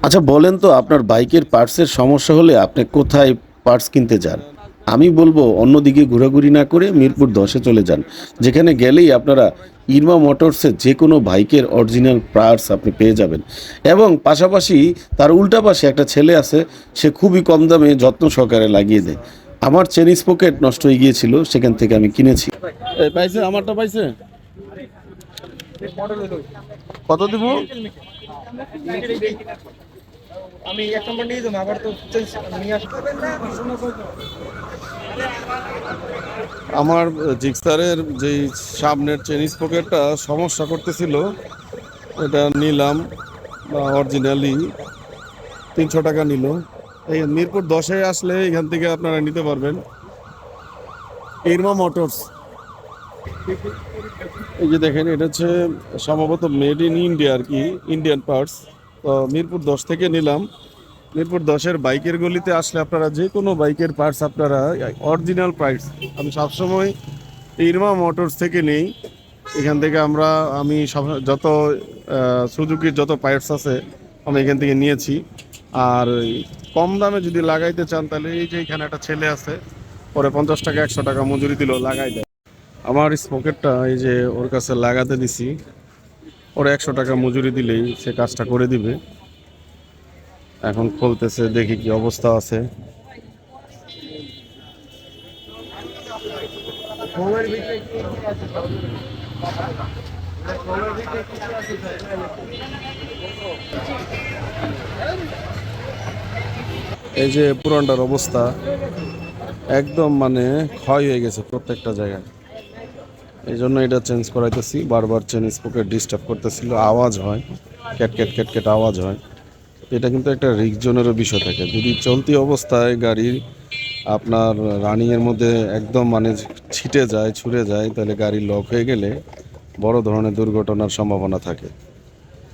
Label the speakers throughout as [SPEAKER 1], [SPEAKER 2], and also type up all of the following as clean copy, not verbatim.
[SPEAKER 1] আচ্ছা বলেন তো আপনার বাইকের পার্টসের সমস্যা হলে আপনি কোথায় পার্টস কিনতে যান? আমি বলবো অন্যদিকে ঘোরাঘুরি না করে মিরপুর ১০-এ চলে যান। যেখানে গেলেই আপনারা ইরমা মোটরসের যেকোনো বাইকের অরিজিনাল পার্টস আপনি পেয়ে যাবেন। এবং পাশাপাশি তার উল্টা পাশে একটা ছেলে আছে, সে খুবই কম দামে যত্ন সহকারে লাগিয়ে দেয়। আমার চেন স্পকেট নষ্ট হয়ে গিয়েছিল, সেখান থেকে আমি কিনেছি। পাইছে আমারটা পাইছে? কত দিব?
[SPEAKER 2] আমি এক নম্বর নিয়ে যাবো আবার তো নিয়ে আসবো।
[SPEAKER 1] আমার জিক্সারের যেই সামনের চেন স্পকেটটা সমস্যা করতেছিল, এটা নিলাম অরিজিনালি ৩০০ টাকা নিল। এই মিরপুর ১০-এ আসলে এখান থেকে আপনারা নিতে পারবেন। ইরমা মোটরস, এই যে দেখেন, এটা হচ্ছে সম্ভবত মেড ইন ইন্ডিয়া আর কি, ইন্ডিয়ান পার্টস। তো মিরপুর ১০ থেকে নিলাম। মিরপুর ১০-এর বাইকের গলিতে আসলে আপনারা যে কোনো বাইকের পার্টস আপনারা অরিজিনাল পার্টস আমি সবসময় ইরমা মোটরস থেকে নেই। এখান থেকে আমি যত সুজুকির যত পার্টস আছে আমি এখান থেকে নিয়েছি। আর কম দামে যদি লাগাইতে চান তাহলে এই যে এখানে একটা ছেলে আছে, পরে ৫০ টাকা ১০০ টাকা মজুরি দিল, লাগাই দেয়। আমার স্পকেটটা এই যে ওর কাছে লাগাতে দিছি, ওর ১০০ টাকা মজুরি দিলেই সে কাজটা করে দিবে। এখন খুলতেছে, দেখি কি অবস্থা আছে। এই যে পুরানটার অবস্থা একদম মানে ক্ষয় হয়ে গেছে প্রত্যেকটা জায়গায়। এই জন্য এটা চেঞ্জ করাইতেছি। বারবার চেন স্পকেট ডিস্টার্ব করতেছিল, আওয়াজ হয়, ক্যাট ক্যাট ক্যাট ক্যাট আওয়াজ হয়। এটা কিন্তু একটা রিস্ক জোনেরও বিষয় থাকে। যদি চলতি অবস্থায় গাড়ির আপনার রানিংয়ের মধ্যে একদম মানে ছিটে যায়, ছুঁড়ে যায়, তাহলে গাড়ি লক হয়ে গেলে বড় ধরনের দুর্ঘটনার সম্ভাবনা থাকে।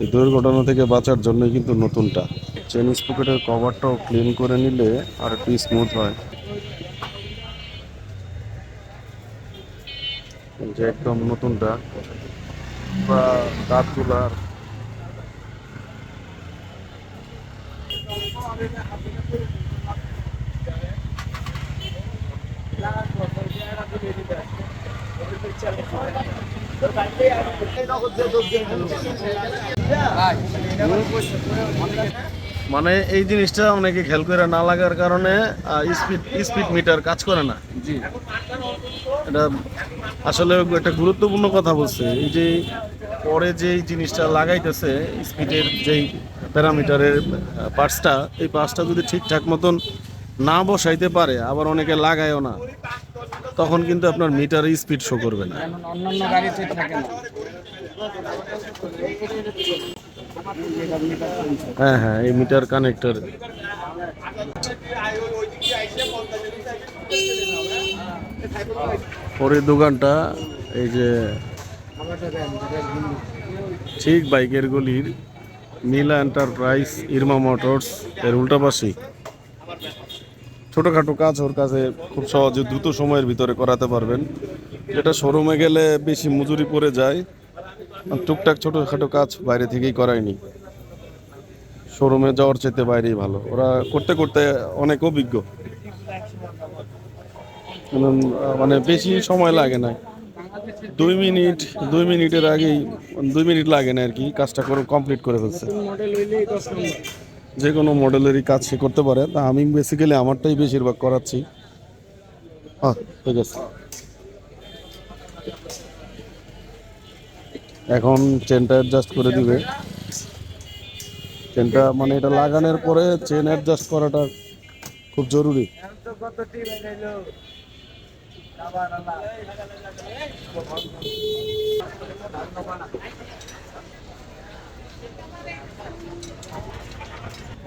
[SPEAKER 1] এই দুর্ঘটনা থেকে বাঁচার জন্যই কিন্তু নতুনটা। চেন স্পকেটের কভারটাও ক্লিন করে নিলে আর একটু স্মুথ হয়। এই যে একদম নতুনটা বা দাঁত তোলার। মানে এই জিনিসটা অনেকে খেয়াল করে না লাগার কারণে স্পিড স্পিড মিটার কাজ করে না। জি, এটা আসলে একটা গুরুত্বপূর্ণ কথা বলছে। এই যে পরে যে জিনিসটা লাগাইতেছে স্পিডের যেই প্যারামিটারের পার্টসটা, এই পার্টসটা যদি ঠিকঠাক মতন না বসাইতে পারে, আবার অনেকে লাগায়ও না, তখন কিন্তু আপনার মিটারে স্পিড শো করবে না।
[SPEAKER 2] অন্যান্য গাড়িতে থাকে না।
[SPEAKER 1] হ্যাঁ হ্যাঁ, এই মিটার কানেক্টর। পরের দোকানটা এই যে ঠিক বাইকের গলির নীলা এন্টারপ্রাইজ ইরমা মোটরস এর উল্টা পাশে। ছোটোখাটো কাজ ওর কাছে খুব সহজে দ্রুত সময়ের ভিতরে করাতে পারবেন, যেটা শোরুমে গেলে বেশি মজুরি পড়ে যায়। আর টুকটাক ছোটোখাটো কাজ বাইরে থেকেই করায়নি, শোরুমে যাওয়ার চাইতে বাইরেই ভালো। ওরা করতে করতে অনেক অভিজ্ঞ, মানে বেশি সময় লাগে না। 2 মিনিট, 2 মিনিটের আগেই, 2 মিনিট লাগে না আর কি, কাজটা করে কমপ্লিট করে ফেলছে।
[SPEAKER 2] মডেল হইলেই 10 নম্বর।
[SPEAKER 1] যে কোনো মডেলেরই কাজ সে করতে পারে। তা আমি বেসিক্যালি আমারটাই বেশিরভাগ করাচ্ছি। হ্যাঁ, ঠিক আছে। এখন চেনটা অ্যাডজাস্ট করে দিবে। চেনটা মানে এটা লাগানোর পরে চেন অ্যাডজাস্ট করাটা খুব জরুরি।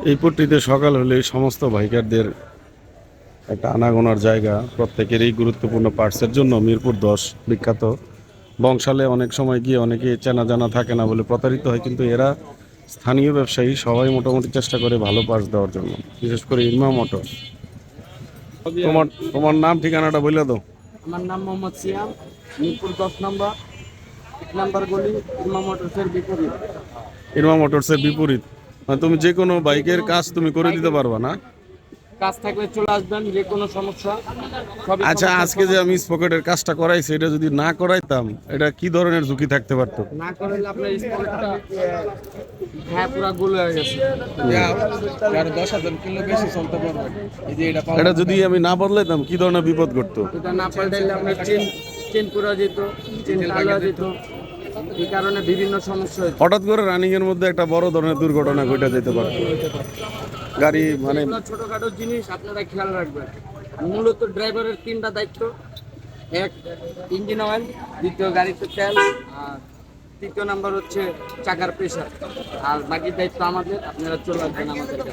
[SPEAKER 1] এই পট্টিতে সকাল হলে সমস্ত বাইকারদের একটা আনাগোনার জায়গা। প্রত্যেকেরই গুরুত্বপূর্ণ পার্টসের জন্য মিরপুর ১০ বিখ্যাত। বংশালে অনেক সময় গিয়ে অনেকে চেনা জানা থাকে না বলে প্রতারিত হয়, কিন্তু এরা স্থানীয় ব্যবসায়ী, সবাই মোটামুটি চেষ্টা করে ভালো পার্টস দেওয়ার জন্য, বিশেষ করে ইরমা মোটর। তোমার তোমার নাম ঠিকানাটা বলে দাও।
[SPEAKER 2] আমার নাম মোহাম্মদ সিয়াম, মিরপুর 10 নম্বর, 1 নম্বর গলি, ইমাম মোটরসের বিপরীত।
[SPEAKER 1] ইরমা মোটরসের বিপরীত। মানে তুমি যে কোনো বাইকের কাজ তুমি করে দিতে পারবা না?
[SPEAKER 3] কাজ থাকলে চলে আসবেন, যে কোনো সমস্যা সবই
[SPEAKER 1] আচ্ছা,
[SPEAKER 3] সমস্যার
[SPEAKER 1] আজকে যে আমি স্পকেটের কাজটা করাইছি, এটা যদি না করাইতাম, এটা কি ধরনের ঝুঁকি থাকতে পারতো?
[SPEAKER 3] না করলে আপনার স্পটটা হ্যাঁ পুরো গোল হয়ে গেছে।
[SPEAKER 2] আর 10,000 কিলো বেশি চলতে পারবে। এই যে এটা
[SPEAKER 1] এটা যদি আমি না বদলাইতাম কি ধরনের বিপদ ঘটতো?
[SPEAKER 3] এটা না পাল্টাইলে আপনার চেন চেন পুরা যেত, চেন টালা যেত, এই কারণে বিভিন্ন সমস্যা হয়েছে।
[SPEAKER 1] হঠাৎ করে রানিং এর মধ্যে একটা বড় ধরনের দুর্ঘটনা ঘটে যেতে পারতো। গাড়ি মানে
[SPEAKER 3] এগুলো ছোটখাটো জিনিস আপনারা খেয়াল রাখবেন। মূলত ড্রাইভারের 3টা দায়িত্ব: এক ইঞ্জিন অয়েল, দ্বিতীয় গাড়িতে তেল, আর তৃতীয় নাম্বার হচ্ছে চাকার প্রেশার। আর বাকি দায়িত্ব আমাদের, আপনারা চলে আসবেন আমাদের কাছে।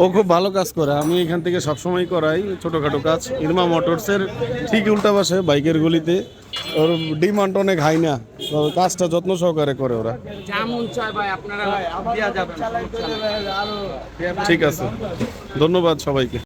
[SPEAKER 1] ও খুব ভালো কাজ করে, আমি এখান থেকে সবসময় করাই ছোটখাটো কাজ। ইরমা মোটরসের ঠিক উল্টা পাশে বাইকের গলিতে, ওর ডিমান্ড অনেক হাই না, তো কাজটা যত্ন সহকারে করে ওরা।
[SPEAKER 3] যেমন চায় ভাই আপনারা দেওয়া যাবেন, সমস্যা নেই।
[SPEAKER 1] ঠিক আছে, ধন্যবাদ সবাইকে।